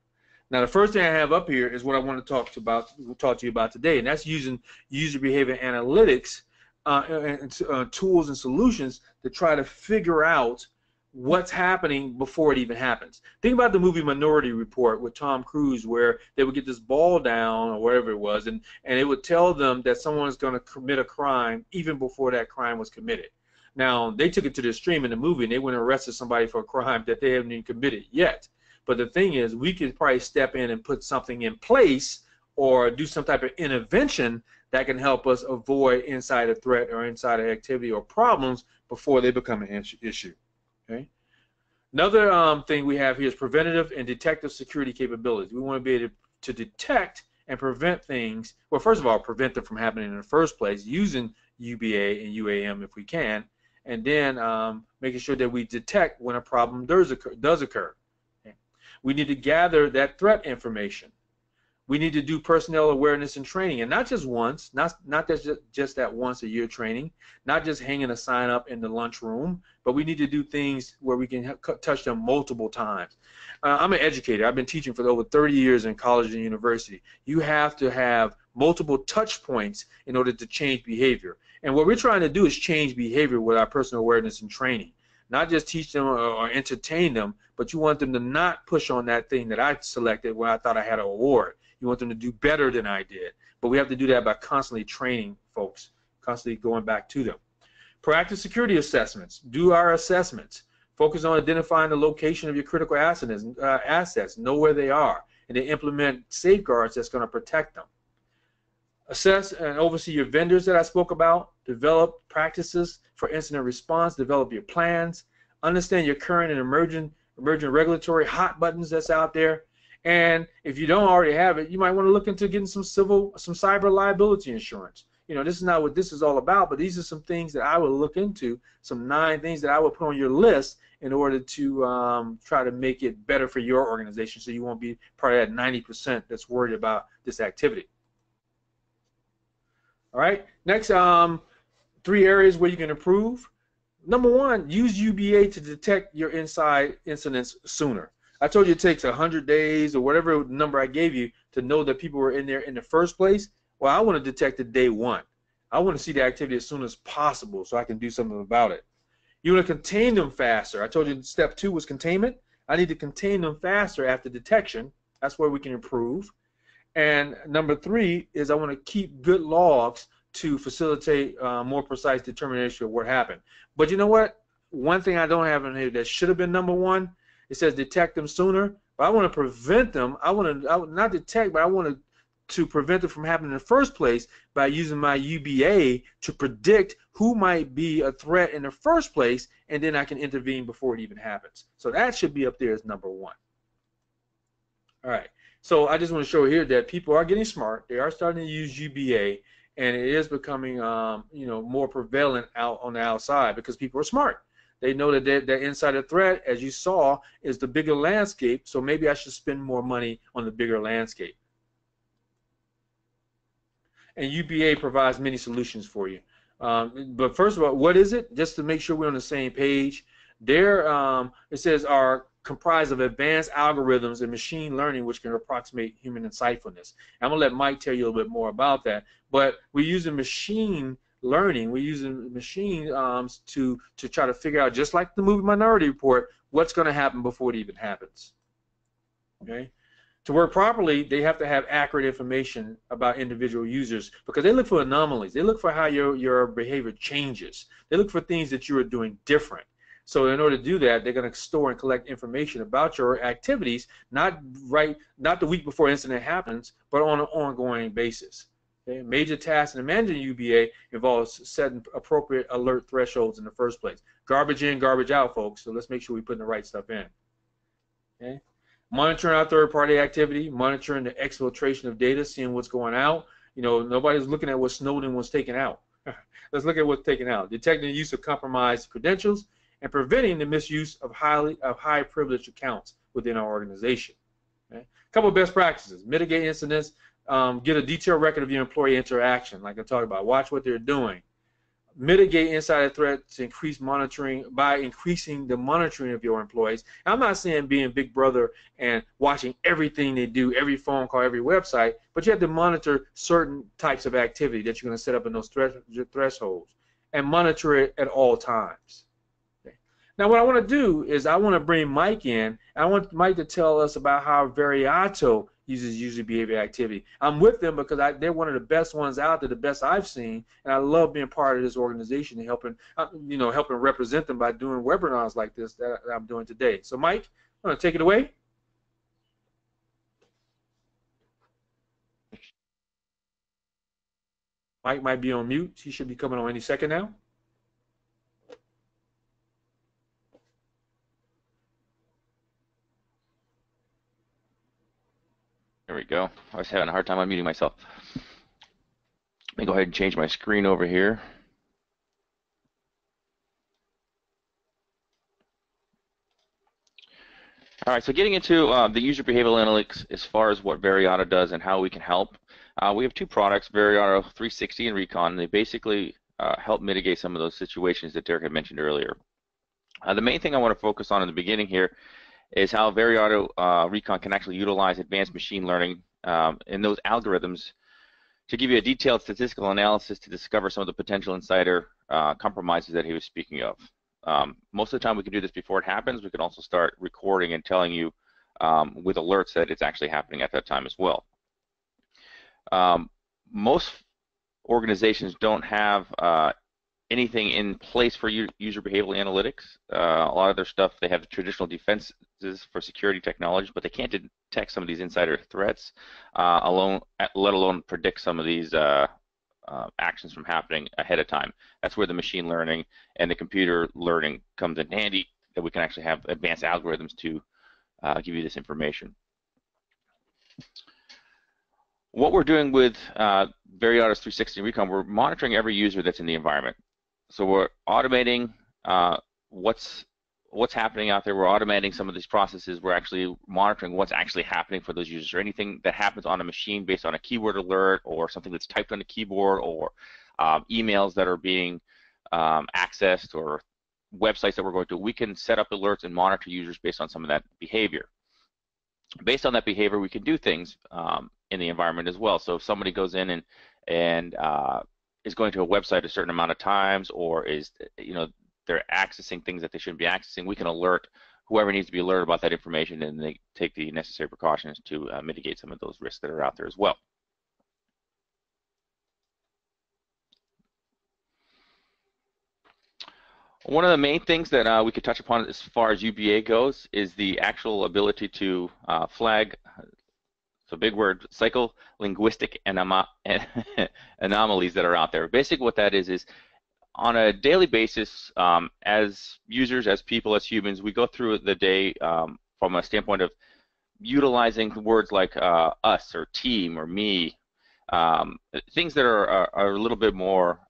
Now, the first thing I have up here is what I want to talk to you about today, and that's using user behavior analytics and tools and solutions to try to figure out what's happening before it even happens. Think about the movie Minority Report with Tom Cruise, where they would get this ball down or whatever it was, and it would tell them that someone's going to commit a crime even before that crime was committed. Now, they took it to the extreme in the movie, and they went and arrested somebody for a crime that they haven't even committed yet. But the thing is, we could probably step in and put something in place or do some type of intervention that can help us avoid insider threat or insider activity or problems before they become an issue. Okay? Another thing we have here is preventative and detective security capabilities. We want to be able to detect and prevent things. Well, first of all, prevent them from happening in the first place using UBA and UAM if we can, and then making sure that we detect when a problem does occur. Okay? We need to gather that threat information. We need to do personnel awareness and training, and not just once, not just that once a year training, not just hanging a sign up in the lunchroom, but we need to do things where we can touch them multiple times. I'm an educator. I've been teaching for over 30 years in college and university. You have to have multiple touch points in order to change behavior. And what we're trying to do is change behavior with our personal awareness and training. Not just teach them or entertain them, but you want them to not push on that thing that I selected where I thought I had an award. You want them to do better than I did. But we have to do that by constantly training folks, constantly going back to them. Proactive security assessments. Do our assessments. Focus on identifying the location of your critical assets, know where they are, and then implement safeguards that's going to protect them. Assess and oversee your vendors that I spoke about. Develop practices for incident response. Develop your plans. Understand your current and emerging regulatory hot buttons that's out there. And if you don't already have it, you might want to look into getting some cyber liability insurance. You know, this is not what this is all about, but these are some things that I would look into, some 9 things that I would put on your list in order to try to make it better for your organization so you won't be part of that 90% that's worried about this activity. All right, next, 3 areas where you can improve. Number 1, use UBA to detect your inside incidents sooner. I told you it takes 100 days or whatever number I gave you to know that people were in there in the first place. Well, I want to detect it day 1. I want to see the activity as soon as possible so I can do something about it. You want to contain them faster. I told you step 2 was containment. I need to contain them faster after detection. That's where we can improve. And number 3 is I want to keep good logs to facilitate more precise determination of what happened. But you know what? One thing I don't have in here that should have been number 1, it says detect them sooner, but I want to prevent them. I want to not detect, but I want to prevent it from happening in the first place by using my UBA to predict who might be a threat in the first place, and then I can intervene before it even happens. So that should be up there as number 1. All right. So I just want to show here that people are getting smart. They are starting to use UBA, and it is becoming you know, more prevalent out on the outside because people are smart. They know that their insider threat, as you saw, is the bigger landscape, so maybe I should spend more money on the bigger landscape. And UBA provides many solutions for you. But first of all, what is it? Just to make sure we're on the same page, there it says are comprised of advanced algorithms and machine learning which can approximate human insightfulness. I'm going to let Mike tell you a little bit more about that, but we're using machine learning, we're using machine to try to figure out, just like the movie Minority Report, what's going to happen before it even happens. Okay? To work properly, they have to have accurate information about individual users because they look for anomalies. They look for how your behavior changes. They look for things that you are doing different. So in order to do that, they're going to store and collect information about your activities, not the week before an incident happens, but on an ongoing basis. Okay? Major tasks in managing UBA involves setting appropriate alert thresholds in the first place. Garbage in, garbage out, folks. So let's make sure we put the right stuff in. Okay? Monitoring our third-party activity, monitoring the exfiltration of data, seeing what's going out. You know, nobody's looking at what Snowden was taken out. Let's look at what's taken out. Detecting the use of compromised credentials and preventing the misuse of high privileged accounts within our organization. Okay? A couple of best practices: mitigate incidents, get a detailed record of your employee interaction, like I talked about. Watch what they're doing. mitigate insider threats, increase monitoring by increasing the monitoring of your employees. I'm not saying being Big Brother and watching everything they do, every phone call, every website, but you have to monitor certain types of activity that you're going to set up in those thresholds and monitor it at all times. Okay. Now, what I want to do is I want to bring Mike in. I want Mike to tell us about how Veriato uses user behavior activity. I'm with them because they're one of the best ones out there, the best I've seen, and I love being part of this organization and helping, helping represent them by doing webinars like this that I'm doing today. So, Mike, I'm going to take it away. Mike might be on mute. He should be coming on any second now. There we go. I was having a hard time unmuting myself. Let me go ahead and change my screen over here. All right, so getting into the user behavioral analytics as far as what Veriato does and how we can help. We have two products, Veriato 360 and Recon. They basically help mitigate some of those situations that Derek had mentioned earlier. The main thing I want to focus on in the beginning here is how Veriato Recon can actually utilize advanced machine learning in those algorithms to give you a detailed statistical analysis to discover some of the potential insider compromises that he was speaking of. Most of the time we can do this before it happens. We can also start recording and telling you with alerts that it's actually happening at that time as well. Most organizations don't have anything in place for user behavioral analytics. A lot of their stuff, they have traditional defenses for security technology, but they can't detect some of these insider threats let alone predict some of these actions from happening ahead of time. That's where the machine learning and the computer learning comes in handy, that we can actually have advanced algorithms to give you this information. What we're doing with Veriato's 360 Recon, we're monitoring every user that's in the environment. So we're automating what's happening out there. We're automating some of these processes. We're actually monitoring what's actually happening for those users, or anything that happens on a machine based on a keyword alert or something that's typed on a keyboard, or emails that are being accessed, or websites that we're going to. We can set up alerts and monitor users based on some of that behavior. Based on that behavior, we can do things in the environment as well. So if somebody goes in and is going to a website a certain amount of times, or is, they're accessing things that they shouldn't be accessing, we can alert whoever needs to be alerted about that information, and they take the necessary precautions to mitigate some of those risks that are out there as well. One of the main things that we could touch upon as far as UBA goes is the actual ability to flag, it's a big word, psycholinguistic anomalies that are out there. Basically what that is on a daily basis, as users, as people, as humans, we go through the day from a standpoint of utilizing words like us, or team, or me, things that are a little bit more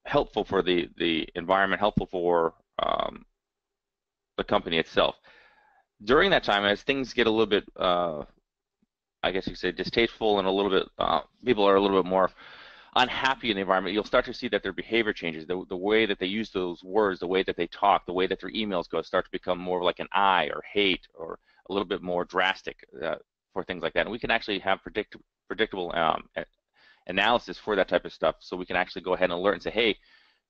helpful for the environment, helpful for the company itself. During that time, as things get a little bit, I guess you could say, distasteful, and a little bit, people are a little bit more unhappy in the environment, you'll start to see that their behavior changes. The way that they use those words, the way that they talk, the way that their emails go, start to become more like an I, or hate, or a little bit more drastic for things like that. And we can actually have predictable analysis for that type of stuff, so we can actually go ahead and alert and say, hey,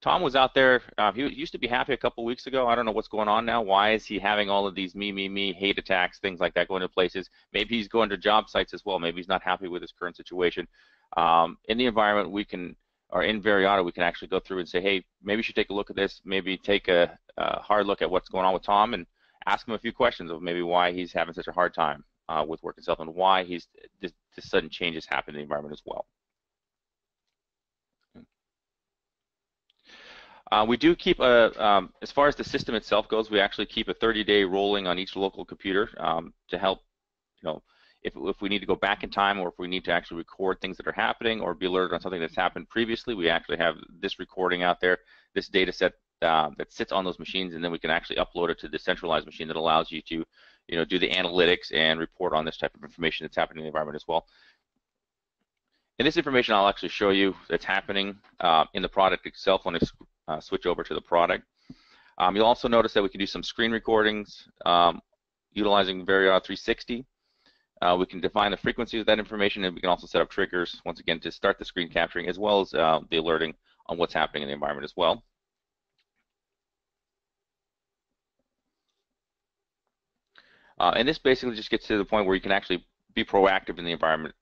Tom was out there, he used to be happy a couple weeks ago, I don't know what's going on now, why is he having all of these me, hate attacks, things like that going to places. Maybe he's going to job sites as well, maybe he's not happy with his current situation. In the environment, we can, or in Veriato, we can actually go through and say, hey, maybe you should take a look at this, maybe take a hard look at what's going on with Tom, and ask him a few questions of maybe why he's having such a hard time with work itself, and why this sudden changes happen in the environment as well. We do keep as far as the system itself goes, we actually keep a 30-day rolling on each local computer to help, if we need to go back in time, or if we need to actually record things that are happening, or be alerted on something that's happened previously, we actually have this recording out there, this data set that sits on those machines, and then we can actually upload it to the centralized machine that allows you to, do the analytics and report on this type of information that's happening in the environment as well. And this information I'll actually show you that's happening in the product itself when I switch over to the product. You'll also notice that we can do some screen recordings utilizing Veryauto 360. We can define the frequency of that information, and we can also set up triggers, once again, to start the screen capturing as well as the alerting on what's happening in the environment as well. And this basically just gets to the point where you can actually be proactive in the environment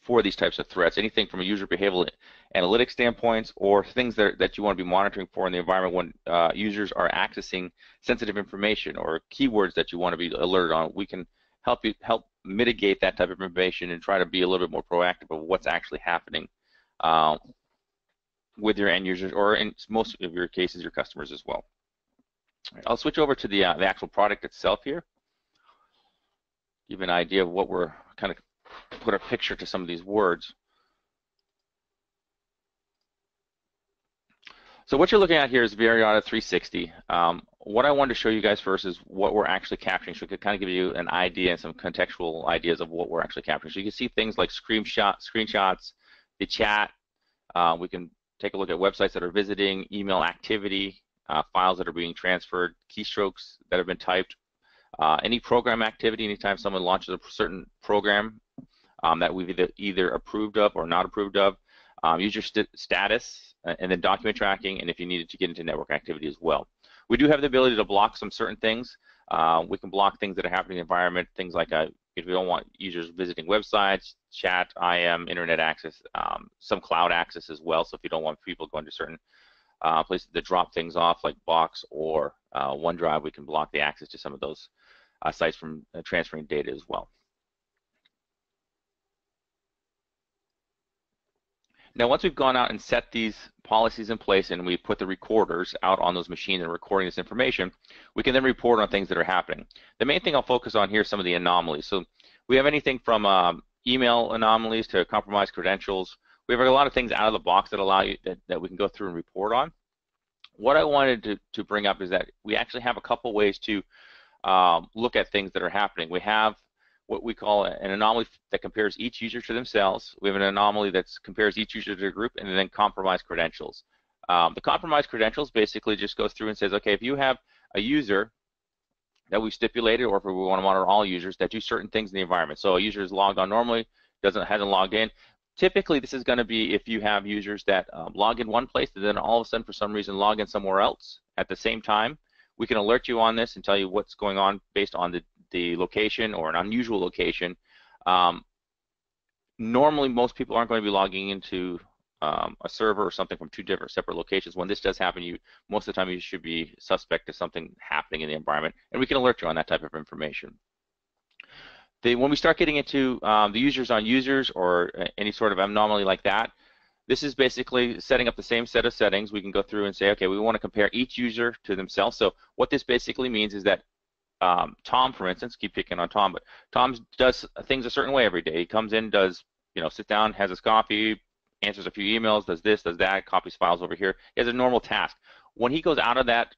for these types of threats, anything from a user behavioral analytics standpoint or things that you want to be monitoring for in the environment when users are accessing sensitive information or keywords that you want to be alerted on. We can help mitigate that type of information and try to be a little bit more proactive of what's actually happening with your end users, or in most of your cases, your customers as well. I'll switch over to the actual product itself here. Give an idea of what we're kind of put a picture to some of these words. So what you're looking at here is Veryauto 360. What I wanted to show you guys first is what we're actually capturing, so it could kind of give you an idea and some contextual ideas of what we're actually capturing. So you can see things like screenshots, the chat. We can take a look at websites that are visiting, email activity, files that are being transferred, keystrokes that have been typed, any program activity. Anytime someone launches a certain program that we've either approved of or not approved of, user status, and then document tracking, and if you needed to get into network activity as well. We do have the ability to block some certain things. We can block things that are happening in the environment, things like if we don't want users visiting websites, chat, IM, internet access, some cloud access as well. So if you don't want people going to certain places to drop things off like Box or OneDrive, we can block the access to some of those sites from transferring data as well. Now, once we've gone out and set these policies in place and we put the recorders out on those machines and recording this information, we can then report on things that are happening. The main thing I'll focus on here is some of the anomalies. So we have anything from email anomalies to compromised credentials. We have a lot of things out of the box that allow you that we can go through and report on. What I wanted to bring up is that we actually have a couple ways to look at things that are happening. We have what we call an anomaly that compares each user to themselves. We have an anomaly that compares each user to a group, and then compromised credentials. The compromised credentials basically just goes through and says, okay, if you have a user that we've stipulated, or if we want to monitor all users that do certain things in the environment. So a user is logged on normally, hasn't logged in. Typically, this is going to be if you have users that log in one place and then all of a sudden, for some reason, log in somewhere else at the same time. We can alert you on this and tell you what's going on based on the location or an unusual location. Normally, most people aren't going to be logging into a server or something from two different separate locations. When this does happen, most of the time you should be suspect of something happening in the environment, and we can alert you on that type of information. When we start getting into the users on users or any sort of anomaly like that, this is basically setting up the same set of settings. We can go through and say, okay, we want to compare each user to themselves. So what this basically means is that Tom, for instance, keep picking on Tom, but Tom does things a certain way every day. He comes in, does, sit down, has his coffee, answers a few emails, does this, does that, copies files over here. He has a normal task. When he goes out of that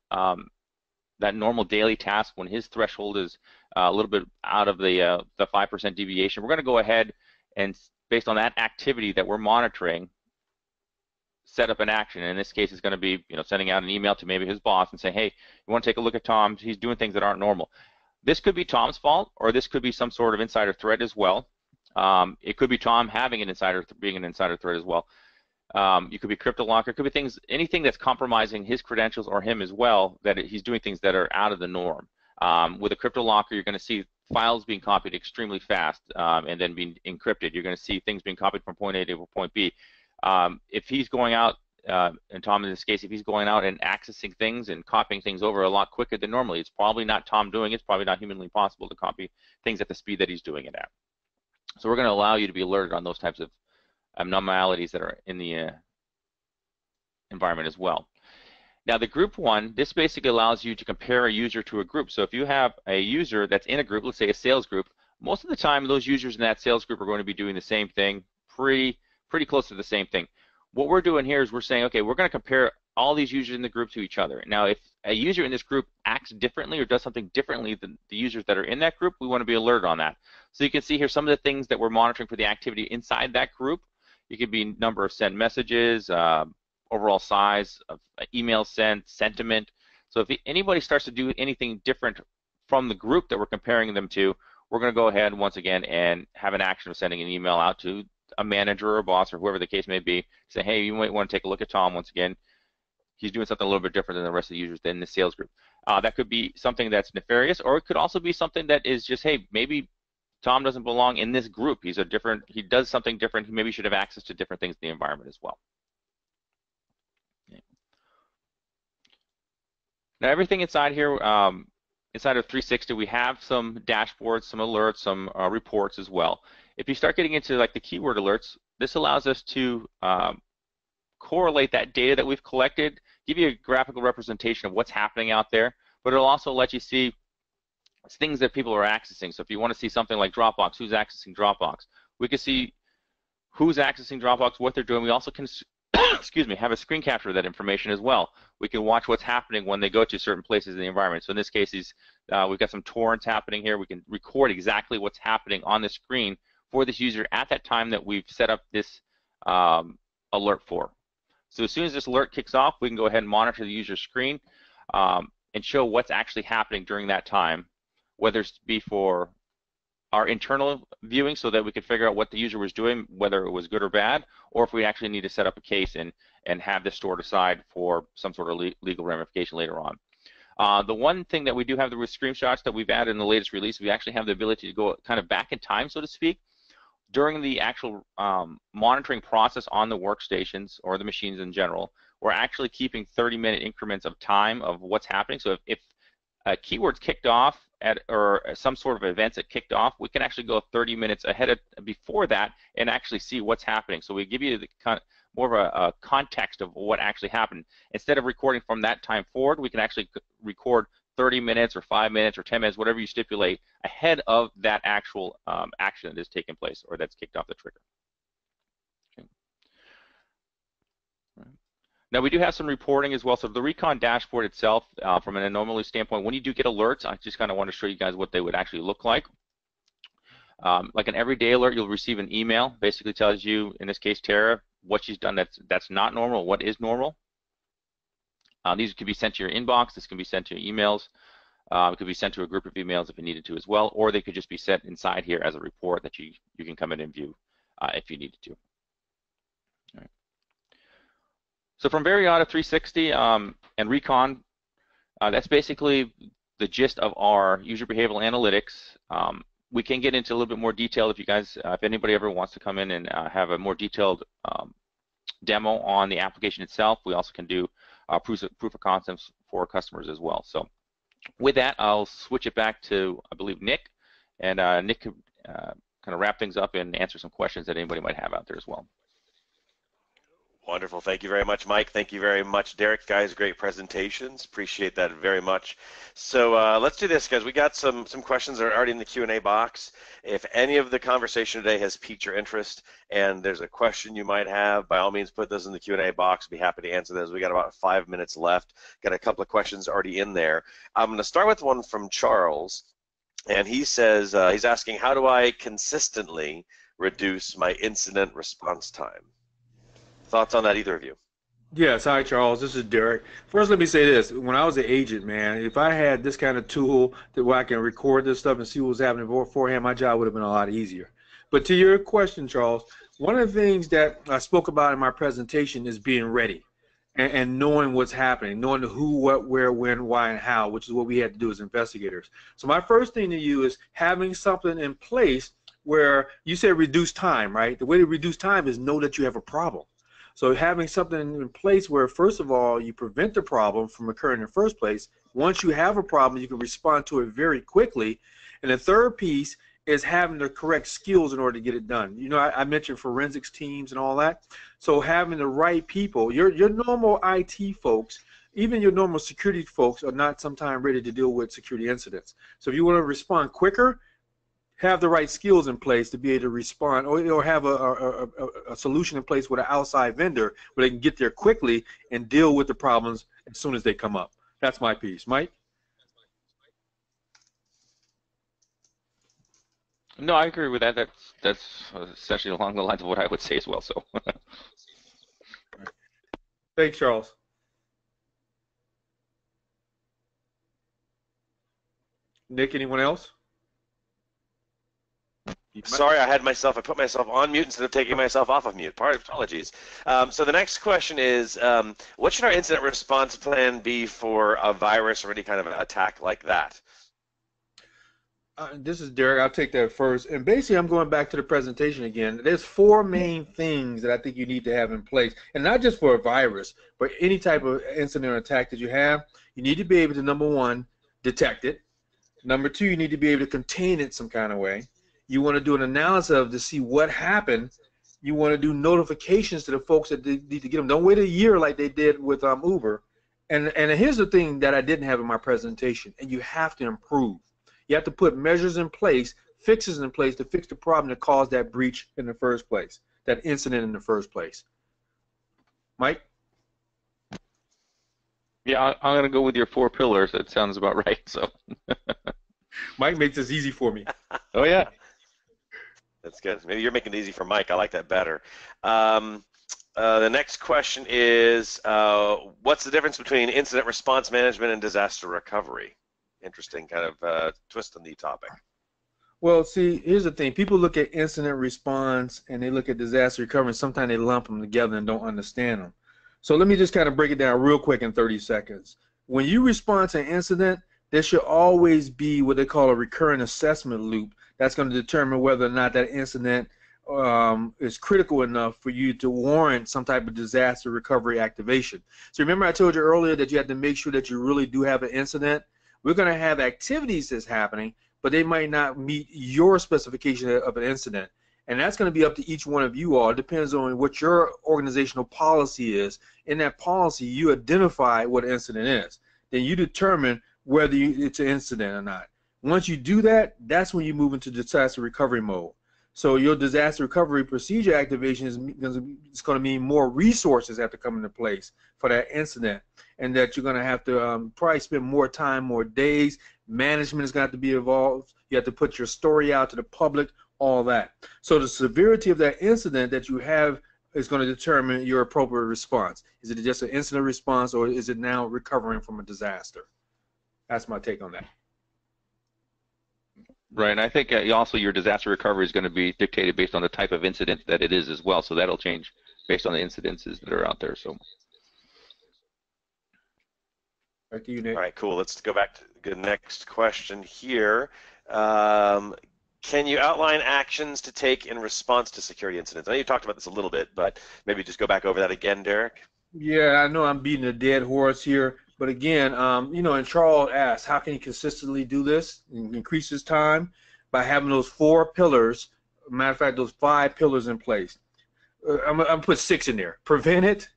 normal daily task, when his threshold is a little bit out of the 5% deviation, we're going to go ahead and, based on that activity that we're monitoring, set up an action. In this case, it's going to be sending out an email to maybe his boss and saying, hey, you want to take a look at Tom? He's doing things that aren't normal. This could be Tom's fault, or this could be some sort of insider threat as well. It could be Tom having an being an insider threat as well. You could be CryptoLocker. It could be anything that's compromising his credentials or him as well, that he's doing things that are out of the norm. With a CryptoLocker, you're going to see files being copied extremely fast and then being encrypted. You're going to see things being copied from point A to point B. If he's going out, and Tom in this case, if he's going out and accessing things and copying things over a lot quicker than normally, it's probably not Tom doing it. It's probably not humanly possible to copy things at the speed that he's doing it at. So we're going to allow you to be alerted on those types of abnormalities that are in the environment as well. Now the group one, this basically allows you to compare a user to a group. So if you have a user that's in a group, let's say a sales group, most of the time those users in that sales group are going to be doing the same thing, pretty close to the same thing. What we're doing here is we're saying, okay, we're going to compare all these users in the group to each other. Now, if a user in this group acts differently or does something differently than the users that are in that group, we want to be alerted on that. So you can see here some of the things that we're monitoring for the activity inside that group. It could be number of sent messages, overall size of emails sent, sentiment. So if anybody starts to do anything different from the group that we're comparing them to, we're going to go ahead once again and have an action of sending an email out to a manager or a boss or whoever the case may be. Say, hey, you might want to take a look at Tom once again. He's doing something a little bit different than the rest of the users in the sales group. That could be something that's nefarious, or it could also be something that is just, hey, maybe Tom doesn't belong in this group. He does something different. He maybe should have access to different things in the environment as well. Okay. Now everything inside here, inside of 360, we have some dashboards, some alerts, some reports as well. If you start getting into like the keyword alerts, this allows us to correlate that data that we've collected, give you a graphical representation of what's happening out there, but it'll also let you see things that people are accessing. So if you want to see something like Dropbox, who's accessing Dropbox, we can see who's accessing Dropbox, what they're doing. We also can, excuse me, have a screen capture of that information as well. We can watch what's happening when they go to certain places in the environment. So in this case, we've got some torrents happening here. We can record exactly what's happening on the screen for this user at that time that we've set up this alert for. So as soon as this alert kicks off, we can go ahead and monitor the user's screen and show what's actually happening during that time, whether it be for our internal viewing so that we can figure out what the user was doing, whether it was good or bad, or if we actually need to set up a case and have this stored aside for some sort of legal ramification later on. The one thing that we do have with screenshots that we've added in the latest release, we actually have the ability to go kind of back in time, so to speak. During the actual monitoring process on the workstations or the machines in general, we're actually keeping 30-minute increments of time of what's happening. So if keywords kicked off or some sort of events that kicked off, we can actually go 30 minutes ahead of before that and actually see what's happening. So we give you the more of a context of what actually happened. Instead of recording from that time forward, we can actually record 30 minutes or 5 minutes or 10 minutes, whatever you stipulate, ahead of that actual action that is taking place or that's kicked off the trigger. Okay. Right. Now we do have some reporting as well. So the Recon dashboard itself, from an anomaly standpoint, when you do get alerts, I just kind of want to show you guys what they would actually look like. Like an everyday alert, you'll receive an email, basically tells you, in this case, Tara, what she's done that's not normal, what is normal. These could be sent to your inbox. This can be sent to your emails. It could be sent to a group of emails if you needed to as well, or they could just be sent inside here as a report that you can come in and view if you needed to. All right. So from Veriata 360 and Recon, that's basically the gist of our user behavioral analytics. We can get into a little bit more detail if you guys, if anybody ever wants to come in and have a more detailed demo on the application itself. We also can do proof of concepts for customers as well. So with that, I'll switch it back to, I believe, Nick, and Nick could kind of wrap things up and answer some questions that anybody might have out there as well. Wonderful. Thank you very much, Mike. Thank you very much, Derek. Guys, great presentations. Appreciate that very much. So let's do this, guys. We got some questions that are already in the Q&A box. If any of the conversation today has piqued your interest and there's a question you might have, by all means, put those in the Q&A box. Be happy to answer those. We got about 5 minutes left. Got a couple of questions already in there. I'm going to start with one from Charles, and he says, he's asking, how do I consistently reduce my incident response time? Thoughts on that, either of you? Yes, hi Charles, this is Derek. First, let me say this. When I was an agent, man, if I had this kind of tool where I can record this stuff and see what was happening beforehand, my job would have been a lot easier. But to your question, Charles, one of the things that I spoke about in my presentation is being ready and knowing what's happening, knowing the who, what, where, when, why, and how, which is what we had to do as investigators. So my first thing to you is having something in place where you said reduce time, right? The way to reduce time is know that you have a problem. So having something in place where, first of all, you prevent the problem from occurring in the first place. Once you have a problem, you can respond to it very quickly. And the third piece is having the correct skills in order to get it done. You know, I mentioned forensics teams and all that. So having the right people, your normal IT folks, even your normal security folks are not sometimes ready to deal with security incidents. So if you want to respond quicker, have the right skills in place to be able to respond, or have a solution in place with an outside vendor where they can get there quickly and deal with the problems as soon as they come up. That's my piece. Mike? No, I agree with that. That's essentially along the lines of what I would say as well. So, Thanks, Charles. Nick, anyone else? Sorry, I put myself on mute instead of taking myself off of mute. Apologies. So the next question is, what should our incident response plan be for a virus or any kind of attack like that? This is Derek. I'll take that first. And basically, I'm going back to the presentation again. There's 4 main things that I think you need to have in place, and not just for a virus, but any type of incident or attack that you have. You need to be able to, number 1, detect it. Number 2, you need to be able to contain it some kind of way. You want to do an analysis of to see what happened. You want to do notifications to the folks that need to get them. Don't wait a year like they did with Uber. And here's the thing that I didn't have in my presentation, and you have to improve. You have to put measures in place, fixes in place to fix the problem that caused that breach in the first place, that incident in the first place. Mike? yeah, I'm going to go with your 4 pillars. That sounds about right. So, Mike makes this easy for me. oh yeah. That's good. Maybe you're making it easy for Mike. I like that better. The next question is, what's the difference between incident response management and disaster recovery? Interesting kind of twist on the topic. Well, see, here's the thing. People look at incident response and they look at disaster recovery, and sometimes they lump them together and don't understand them. So let me just kind of break it down real quick in 30 seconds. When you respond to an incident, there should always be what they call a recurrent assessment loop that's going to determine whether or not that incident is critical enough for you to warrant some type of disaster recovery activation. So remember I told you earlier that you have to make sure that you really do have an incident. We're going to have activities that's happening, but they might not meet your specification of an incident. And that's going to be up to each one of you all. It depends on what your organizational policy is. In that policy, you identify what an incident is. Then you determine whether it's an incident or not. Once you do that, that's when you move into disaster recovery mode. So your disaster recovery procedure activation is going to mean more resources have to come into place for that incident, and that you're going to have to probably spend more time, more days. Management is going to have to be involved. You have to put your story out to the public, all that. So the severity of that incident that you have is going to determine your appropriate response. Is it just an incident response, or is it now recovering from a disaster? That's my take on that. Right, and I think also your disaster recovery is going to be dictated based on the type of incident that it is as well. So that'll change based on the incidences that are out there. So. Back to you, Nick. All right, cool. Let's go back to the next question here. Can you outline actions to take in response to security incidents? I know you talked about this a little bit, but maybe just go back over that again, Derek. Yeah, I know I'm beating a dead horse here, but again, you know, and Charles asked, how can he consistently do this and increase his time? By having those 4 pillars, matter of fact, those 5 pillars in place. I'm going to put 6 in there. Prevent it,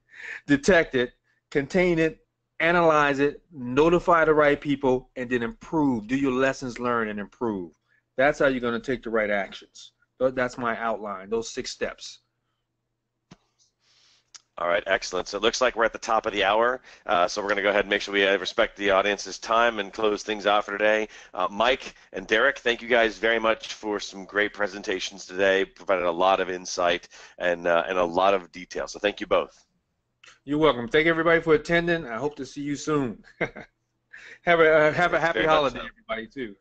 detect it, contain it, analyze it, notify the right people, and then improve. Do your lessons learned and improve. That's how you're going to take the right actions. That's my outline, those 6 steps. All right, excellent. So it looks like we're at the top of the hour, so we're going to go ahead and make sure we respect the audience's time and close things out for today. Mike and Derek, thank you guys very much for some great presentations today. Provided a lot of insight and a lot of detail. So thank you both. You're welcome. Thank everybody for attending. I hope to see you soon. have a happy holiday, everybody, too.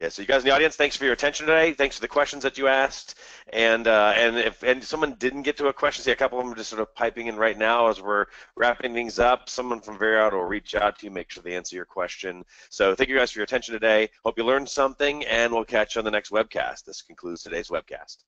Yeah, so you guys in the audience, thanks for your attention today. Thanks for the questions that you asked. And if someone didn't get to a question, see a couple of them are just sort of piping in right now as we're wrapping things up. Someone from Veryard will reach out to you, make sure they answer your question. So thank you guys for your attention today. Hope you learned something, and we'll catch you on the next webcast. This concludes today's webcast.